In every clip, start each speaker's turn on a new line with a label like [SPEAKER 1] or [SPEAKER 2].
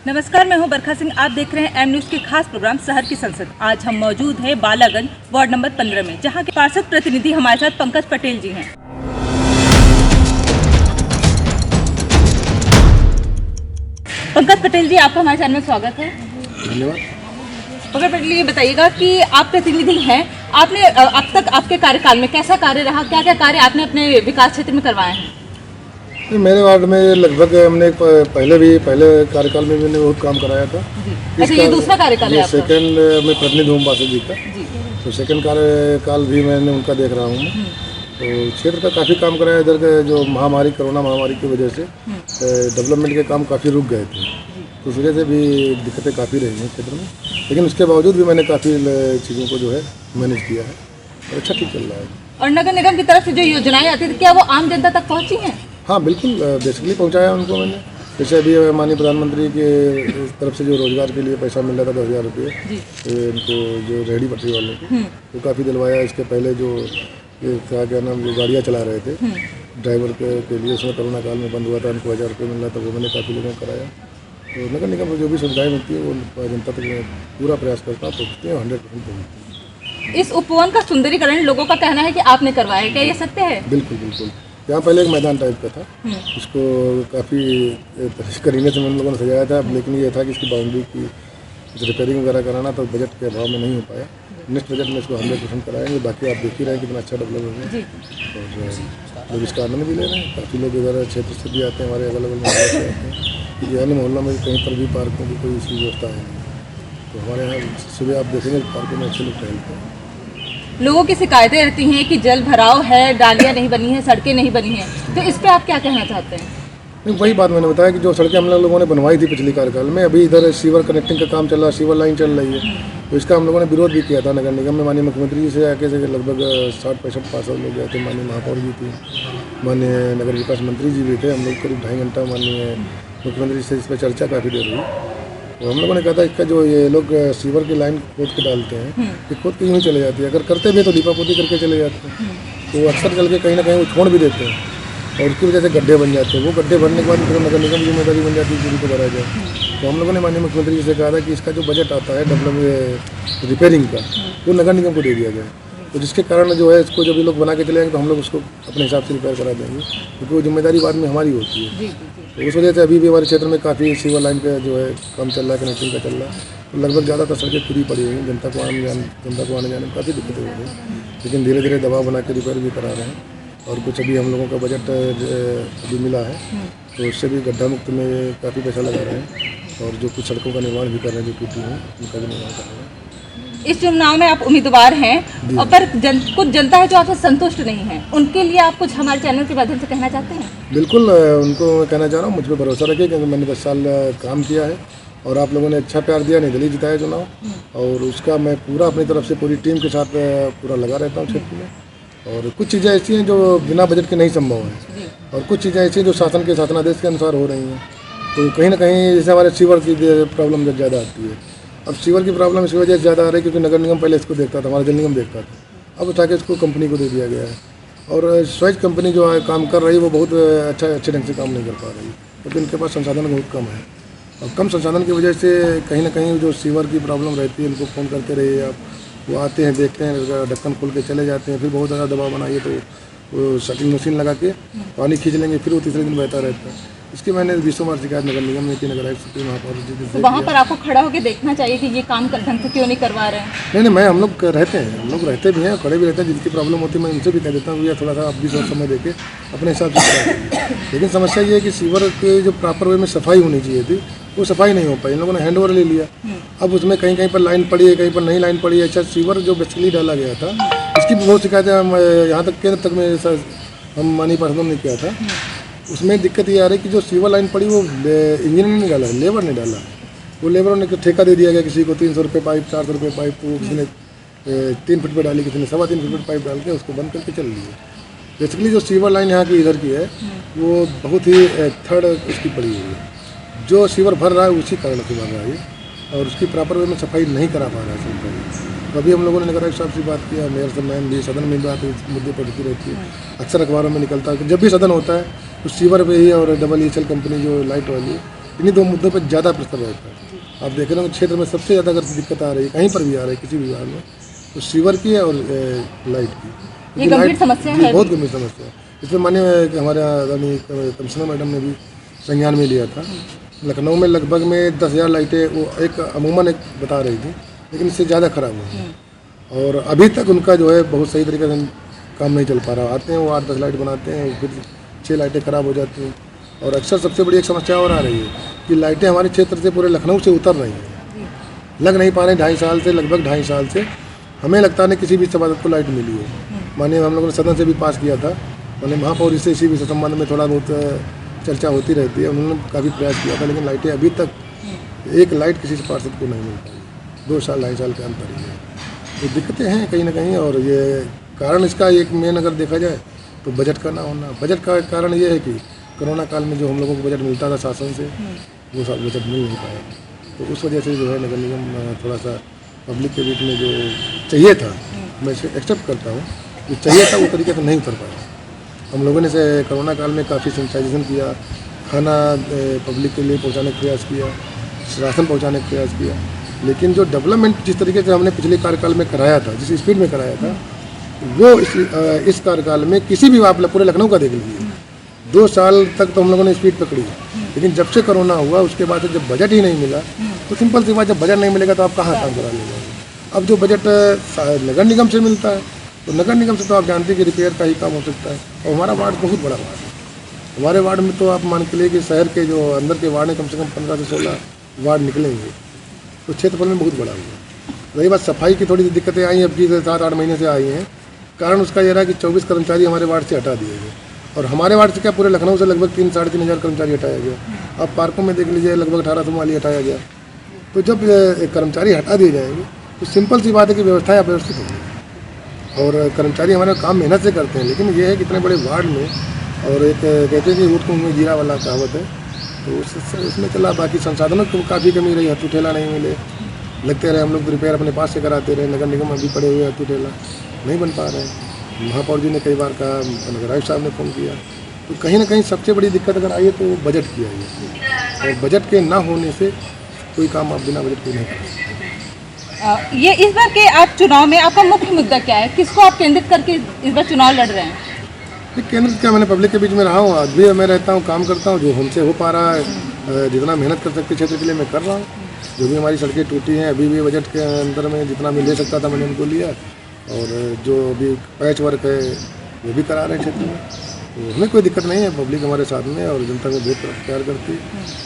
[SPEAKER 1] नमस्कार, मैं हूं बरखा सिंह। आप देख रहे हैं एम न्यूज के खास प्रोग्राम शहर की संसद। आज हम मौजूद हैं बालागंज वार्ड नंबर 15 में, जहां के पार्षद प्रतिनिधि हमारे साथ पंकज पटेल जी हैं। पंकज पटेल जी, आपका हमारे चैनल में स्वागत है।
[SPEAKER 2] धन्यवाद।
[SPEAKER 1] पंकज पटेल, ये बताइएगा कि आप प्रतिनिधि हैं, आपने अब तक आपके कार्यकाल में कैसा कार्य रहा, क्या क्या कार्य आपने अपने विकास क्षेत्र में करवाए हैं?
[SPEAKER 2] मेरे वार्ड में लगभग हमने पहले कार्यकाल में मैंने बहुत काम कराया था।
[SPEAKER 1] अच्छा, ये दूसरा कार्यकाल है आपका?
[SPEAKER 2] सेकंड में प्रतिनिधि हूँ पार्षद जी का, तो सेकंड कार्यकाल भी मैंने उनका देख रहा हूँ। तो क्षेत्र का काफ़ी काम कराया। इधर के जो कोरोना महामारी की वजह से डेवलपमेंट के काम काफ़ी रुक गए थे, तो उस वजह से भी दिक्कतें काफ़ी रही हैं क्षेत्र में। लेकिन उसके बावजूद भी मैंने काफ़ी चीज़ों को जो है मैनेज किया है और अच्छा ठीक चल रहा है।
[SPEAKER 1] और नगर निगम की तरफ से जो योजनाएं आती थी, क्या वो आम जनता तक पहुँची हैं?
[SPEAKER 2] हाँ बिल्कुल, बेसिकली पहुँचाया उनको मैंने। जैसे अभी माननीय प्रधानमंत्री के तरफ से जो रोजगार के लिए पैसा मिल रहा था 10,000 रुपये, इनको जो रेहड़ी पटरी वालों को, वो काफ़ी दिलवाया। इसके पहले जो ये क्या नाम, जो गाड़ियाँ चला रहे थे ड्राइवर के लिए, उसमें कोरोना काल में बंद हुआ था, उनको 1,000 रुपये मिल रहा था, वो मैंने काफ़ी लोगों को कराया। तो नगर निगम में जो भी सुविधाएँ मिलती है वो जनता तक मैं पूरा प्रयास करता हूँ, पहुँचती हैं 100% पहुँचती है।
[SPEAKER 1] इस उपवन का सुंदरीकरण लोगों का कहना है कि आपने करवाया है, क्या ये सत्य है?
[SPEAKER 2] बिल्कुल बिल्कुल। यहाँ पहले एक मैदान टाइप का था, उसको काफ़ी करीने से हम लोगों ने सजाया था, लेकिन ये था कि इसकी बाउंड्री की रिपेयरिंग वगैरह कराना, तो बजट के अभाव में नहीं हो पाया। नेक्स्ट बजट में इसको 100% कराएंगे। बाकी आप देख ही रहे हैं कितना अच्छा डेवलप हो गया और लोग इसका आनंद भी ले रहे हैं। काफ़ी लोग इधर क्षेत्र से भी आते हैं, हमारे अगल अगल मोहल्ले से आते हैं, क्योंकि अन्य मोहल्लों में कहीं पर भी पार्कों की कोई ऐसी व्यवस्था है नहीं। तो हमारे यहाँ सुबह आप देखेंगे पार्कों में अच्छे लोग टहलते हैं।
[SPEAKER 1] लोगों की शिकायतें रहती हैं कि जल भराव है, डालियाँ नहीं बनी हैं, सड़कें नहीं बनी हैं, तो इस पे आप क्या कहना चाहते हैं?
[SPEAKER 2] नहीं, वही बात मैंने बताया कि जो सड़कें हम लोगों ने बनवाई थी पिछले कार्यकाल में, अभी इधर सीवर कनेक्टिंग का काम चल रहा है, सीवर लाइन चल रही है, तो इसका हम लोगों ने विरोध भी किया था नगर निगम में। माननीय मुख्यमंत्री जी से आके लगभग 60-65 पार्षद लोग गए थे, माननीय महापौर जी थी, माननीय नगर विकास मंत्री जी भी थे। हम लोग करीब 2.5 घंटा माननीय मुख्यमंत्री से इस पर चर्चा काफ़ी देर हुई। तो हम लोगों ने कहा था इसका जो ये लोग सीवर की लाइन खोद के डालते हैं, ये खोद के यूँ चले जाती है, अगर करते भी तो लीपापोती करके चले जाते हैं, तो अक्सर चल के कहीं ना कहीं वो छोड़ भी देते हैं और उसकी वजह से गड्ढे बन जाते हैं। वो गड्ढे भरने के बाद फिर नगर निगम की जिम्मेदारी बन जाती है पूरी को भरा जाए। तो हम लोगों ने माननीय मुख्यमंत्री जी से कहा था कि इसका जो बजट आता है डेवलप रिपेयरिंग का, वो नगर निगम को दे दिया जाए, तो जिसके कारण जो है इसको जब ये लोग बना के चले जाएंगे तो हम लोग उसको अपने हिसाब से रिपेयर करा देंगे, क्योंकि वो जिम्मेदारी बाद में हमारी होती है। तो उस वजह से अभी भी हमारे क्षेत्र में काफ़ी सीवर लाइन का जो है काम चल रहा है, कनेक्टिंग का चल रहा है। तो लगभग ज़्यादातर सड़कें पूरी पड़ी हुई हैं, जनता को आने जाने में काफ़ी दिक्कतें हो रही हैं, लेकिन धीरे धीरे दबाव बना के रिपेयर भी करा रहे हैं। और कुछ अभी हम लोगों का बजट अभी मिला है, तो उससे भी गड्ढा मुक्त में काफ़ी पैसा लगा रहे हैं, और जो कुछ सड़कों का निर्माण भी कर रहे हैं जो टूटी हैं, उनका भी निर्माण कर रहे हैं।
[SPEAKER 1] इस चुनाव में आप उम्मीदवार हैं, और पर कुछ जनता है जो आपसे संतुष्ट नहीं है, उनके लिए आप कुछ हमारे चैनल के माध्यम से कहना चाहते हैं?
[SPEAKER 2] बिल्कुल, उनको मैं कहना चाह रहा हूँ, मुझ पर भरोसा रखिए, क्योंकि मैंने 10 साल काम किया है और आप लोगों ने अच्छा प्यार दिया, निर्दलीय जिताया चुनाव, और उसका मैं पूरा अपनी तरफ से पूरी टीम के साथ पूरा लगा रहता हूँ क्षेत्र में। और कुछ चीज़ें ऐसी हैं जो बिना बजट के नहीं संभव हैं, और कुछ चीज़ें ऐसी हैं जो शासन के शासनादेश के अनुसार हो रही हैं। तो कहीं ना कहीं जैसे हमारे सीवर की प्रॉब्लम जब ज़्यादा आती है, अब सीवर की प्रॉब्लम इस वजह से ज़्यादा आ रही है क्योंकि नगर निगम पहले इसको देखता था, हमारा जल निगम देखता था, अब उठा के इसको कंपनी को दे दिया गया है। और स्वैच कंपनी जो है काम कर रही है वो बहुत अच्छे ढंग से काम नहीं कर पा रही, क्योंकि इनके पास संसाधन बहुत कम है, और कम संसाधन की वजह से कहीं ना कहीं जो सीवर की प्रॉब्लम रहती है, इनको फ़ोन करते रहिए आप, वो आते हैं, देखते हैं, ढक्कन खोल के चले जाते हैं, फिर बहुत ज़्यादा दबाव बनाइए तो वो शटिंग मशीन लगा के पानी खींच लेंगे, फिर वो तीसरे दिन बहता रहता है। इसकी मैंने 20 बार शिकायत नगर निगम में की, नगर आयुक्त से, महापौर जी से।
[SPEAKER 1] तो वहाँ पर आपको खड़ा होकर देखना चाहिए कि ये काम ढंग से क्यों नहीं करवा रहे हैं?
[SPEAKER 2] नहीं, हम लोग रहते हैं, हम लोग रहते भी हैं, खड़े भी रहते हैं। जिनकी प्रॉब्लम होती है मैं उनसे भी कह देता हूँ भैया थोड़ा सा आप भी समय देके अपने हिसाब से करा। लेकिन समस्या ये है कि सीवर के जो प्रॉपर वे में सफाई होनी चाहिए थी, वो सफाई नहीं हो पाई। इन लोगों ने हैंड ओवर ले लिया, अब उसमें कहीं कहीं पर लाइन पड़ी है, कहीं पर नहीं लाइन पड़ी है। अच्छा, सीवर जो बेसिकली डाला गया था, इसकी भी बहुत शिकायतें यहाँ तक केंद्र तक में हम माननीय पार्षदों ने किया था। उसमें दिक्कत ये आ रही है कि जो सीवर लाइन पड़ी वो इंजीनियर ने नहीं डाला है, लेबर ने डाला है। वो लेबरों ने ठेका दे दिया गया, किसी को 300 रुपये पाइप, 400 रुपये पाइप, किसी ने 3 फुट पर डाली, किसी ने 3.25 फुट पाइप डाल के उसको बंद करके चल लिए। बेसिकली जो सीवर लाइन यहाँ की इधर की है वो बहुत ही थर्ड उसकी पड़ी हुई है, जो सीवर भर रहा है उसी कारण से भर रहा है, और उसकी प्रॉपर वे में सफाई नहीं करा पा रहा है सरकार। तो अभी हम लोगों ने नगर आयुक्त साहब से बात किया, मेयर से, मैम भी सदन में बात इस मुद्दे पर होती रहती है, अक्सर अखबारों में निकलता है कि जब भी सदन होता है तो सीवर पे ही और EECL कंपनी जो लाइट वाली है इन्हीं दो मुद्दों पर ज़्यादा प्रेशर रहता है। आप देख रहे हो क्षेत्र में सबसे ज़्यादा अगर दिक्कत आ रही है, कहीं पर भी आ रही है किसी विभाग में, तो सीवर की है और लाइट की।
[SPEAKER 1] ये गंभीर समस्या है,
[SPEAKER 2] बहुत गंभीर समस्या है। इसमें मानिए कि हमारे आदरणीय कमिश्नर मैडम ने भी संज्ञान में लिया था। लखनऊ में लगभग में 10,000 लाइटें वो एक अमूमन एक बता रही थी, लेकिन इससे ज़्यादा खराब हुई और अभी तक उनका जो है बहुत सही तरीके से काम नहीं चल पा रहा। आते हैं वो 8-10 लाइट बनाते हैं, फिर 6 लाइटें ख़राब हो जाती हैं। और अक्सर सबसे बड़ी एक समस्या और आ रही है कि लाइटें हमारे क्षेत्र से पूरे लखनऊ से उतर रही हैं, लग नहीं पा रहे। 2.5 साल से, लगभग 2.5 साल से हमें लगता नहीं किसी भी सभासद को लाइट मिली है। मानिए हम लोगों ने सदन से भी पास किया था, माननीय महापौर से इसी विषय संबंध में थोड़ा बहुत चर्चा होती रहती है, उन्होंने काफ़ी प्रयास किया था, लेकिन लाइटें अभी तक एक लाइट किसी पार्षद को नहीं मिल पाई। 2 साल 2.5 साल के अंतर ही है। तो दिक्कतें हैं कहीं ना कहीं, और ये कारण इसका एक मेन अगर देखा जाए तो बजट का ना होना। बजट का कारण ये है कि कोरोना काल में जो हम लोगों को बजट मिलता था शासन से, वो बजट मिल नहीं पाया, तो उस वजह से जो है नगर निगम थोड़ा सा पब्लिक के बीच में जो चाहिए था, मैं इसे एक्सेप्ट करता हूँ, जो चाहिए था वो तरीके से नहीं उतर पाया। हम लोगों ने से कोरोना काल में काफ़ी सैनिटाइजेशन किया, खाना पब्लिक के लिए पहुँचाने का प्रयास किया, राशन पहुँचाने का प्रयास किया, लेकिन जो डेवलपमेंट जिस तरीके से हमने पिछले कार्यकाल में कराया था, जिस स्पीड में कराया था, वो इस कार्यकाल में किसी भी आप पूरे लखनऊ का देख लीजिए, 2 साल तक तो हम लोगों ने स्पीड पकड़ी, लेकिन जब से कोरोना हुआ उसके बाद जब बजट ही नहीं मिला, तो सिंपल सी बात, जब बजट नहीं मिलेगा तो आप कहाँ काम करा लेंगे। अब जो बजट नगर निगम से मिलता है, तो नगर निगम से तो आप जानते हैं कि रिपेयर का ही काम हो सकता है। और हमारा वार्ड बहुत बड़ा वार्ड है, हमारे वार्ड में तो आप मान के लिए कि शहर के जो अंदर के वार्ड हैं कम से कम 15 से 16 वार्ड निकलेंगे, तो क्षेत्रफल में बहुत बड़ा हुआ। रही बात सफाई की, थोड़ी सी दिक्कतें आई हैं, अब की 7-8 महीने से आई हैं। कारण उसका यह रहा कि 24 कर्मचारी हमारे वार्ड से हटा दिए गए, और हमारे वार्ड से क्या पूरे लखनऊ से लगभग 3-3.5 हज़ार कर्मचारी हटाया गया। अब पार्कों में देख लीजिए लगभग 1800 माली हटाया गया। तो जब कर्मचारी हटा दिए जाएंगे तो सिंपल सी बात है कि व्यवस्थाएं अव्यवस्थित होंगी, और कर्मचारी हमारे काम मेहनत से करते हैं, लेकिन ये है कि इतने बड़े वार्ड में, और एक कहते हैं कि ऊँट कुंभ में जीरा वाला कहावत है, तो उसमें चला। बाकी संसाधनों की काफ़ी कमी रही, हथू ठेला नहीं मिले, लगते रहे हम लोग रिपेयर अपने पास से कराते रहे, नगर निगम अभी पड़े हुए हथू ठेला नहीं बन पा रहे हैं। महापौर जी ने कई बार कहा, नगर आयुक्त साहब ने फ़ोन किया, तो कहीं ना कहीं सबसे बड़ी दिक्कत अगर आई है तो बजट की आई है, और बजट के ना होने से कोई काम आप बिना बजट के नहीं कर सकते।
[SPEAKER 1] ये इस बार के आप चुनाव में आपका मुख्य मुद्दा क्या है, किसको आप केंद्रित करके इस बार चुनाव लड़ रहे हैं?
[SPEAKER 2] केंद्र क्या, मैंने पब्लिक के बीच में रहा हूँ, आज भी मैं रहता हूँ, काम करता हूँ, जो हमसे हो पा रहा है, जितना मेहनत कर सकते क्षेत्र के लिए मैं कर रहा हूँ। जो भी हमारी सड़कें टूटी हैं, अभी भी बजट के अंदर में जितना मैं ले सकता था मैंने उनको लिया, और जो अभी पैच वर्क है वो भी करा रहे हैं क्षेत्र में। तो हमें कोई दिक्कत नहीं है, पब्लिक हमारे साथ में, और जनता में बहुत प्यार करती है।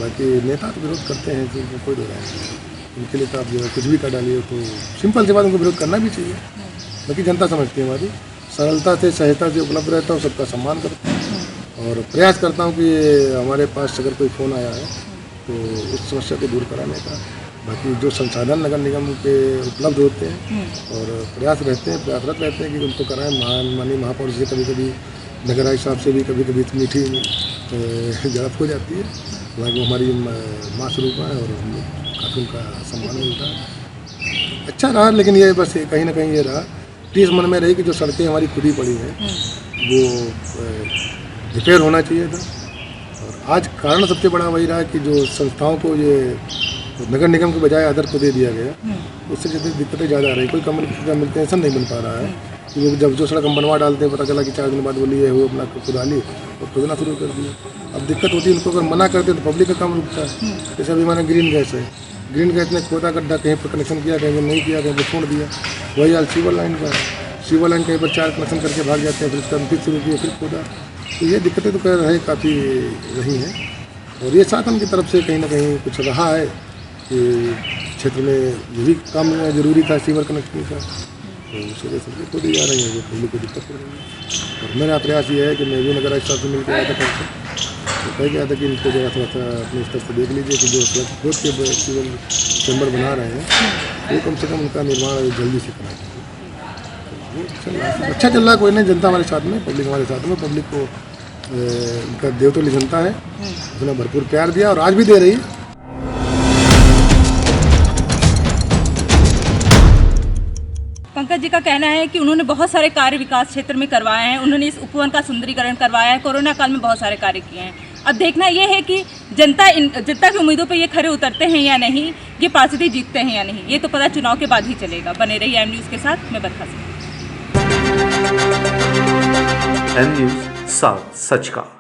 [SPEAKER 2] बाकी नेता तो विरोध करते हैं, तो कोई दो राय नहीं, उनके लिए तो आप जो है कुछ भी कर डालिए, तो सिंपल सी बात, उनको विरोध करना भी चाहिए। बाकी जनता समझती है हमारी, सरलता से सहायता से उपलब्ध रहता हूँ, सबका सम्मान करता हूँ, और प्रयास करता हूँ कि हमारे पास अगर कोई फ़ोन आया है तो उस समस्या को दूर कराने का। बाकी जो संसाधन नगर निगम के उपलब्ध होते हैं और प्रयासरत रहते हैं कि उनको कराएं। माननीय महापौर से कभी नगर आयुक्त साहब से भी कभी मीठी झड़प हो जाती है, हालांकि वो हमारी माँ स्वरूप है और काफ़ी उनका सम्मान मिलता है। अच्छा रहा, लेकिन ये बस कहीं ना कहीं ये रहा, टीस मन में रही कि जो सड़कें हमारी खुदी पड़ी हैं वो रिपेयर होना चाहिए था। और आज कारण सबसे बड़ा वही रहा कि जो संस्थाओं को ये नगर निगम के बजाय अदर को दे दिया गया, उससे दिक्कतें ज़्यादा आ रही। कोई कम्युनिकेशन नहीं बन पा रहा है कि वो जब जो सड़क हम बनवा डालते हैं, पता चला कि 4 दिन बाद बोली है वो अपना खुदा ली और खुदना शुरू कर दिया। अब दिक्कत होती है, इनको अगर मना करते तो पब्लिक का काम रुकता है। जैसे अभी हमारे ग्रीन गैस है, ग्रीन गैस ने खोदा गड्ढा, कहीं पर कनेक्शन किया, कहीं नहीं किया, कहीं पर छोड़ दिया। वही हाल सीवर लाइन का, सीवर लाइन कहीं पर 4 कनेक्शन करके भाग जाते हैं, फिर उसका फिर शुरू किया, फिर खोदा। तो ये दिक्कतें तो कह रहे काफ़ी रही हैं, और ये शासन की तरफ से कहीं ना कहीं कुछ रहा है कि क्षेत्र में ये भी काम जरूरी था सीवर कनेक्शन का, तो उस वजह से खोदी जा रही है, जो पब्लिक को दिक्कत हो रही है। और मेरा प्रयास ये है कि मैं भी नगर आयुक्त साहब से मिल के आया था कल से, तो कह गया था कि इनको जरा थोड़ा सा अपने स्तर से देख लीजिए कि जो सड़क खोद के सीवर चैम्बर बना रहे हैं वो कम से कम उनका निर्माण जल्दी से करा दीजिए। वो चल रहा है, अच्छा चल रहा है, कोई नहीं, जनता हमारे साथ में, पब्लिक हमारे साथ में। पब्लिक को उनका देवतुल्य जनता है, उसने भरपूर प्यार दिया और आज भी दे रही है।
[SPEAKER 1] पंकज जी का कहना है कि उन्होंने बहुत सारे कार्य विकास क्षेत्र में करवाए हैं, उन्होंने इस उपवन का सुंदरीकरण करवाया है, कोरोना काल में बहुत सारे कार्य किए हैं। अब देखना ये है कि जनता की उम्मीदों पे ये खरे उतरते हैं या नहीं, ये पार्षद ही जीतते हैं या नहीं, ये तो पता चुनाव के बाद ही चलेगा। बने रहिए एम न्यूज़ के साथ, मैं बरखा सिंह।
[SPEAKER 3] एम न्यूज़ साथ सच का।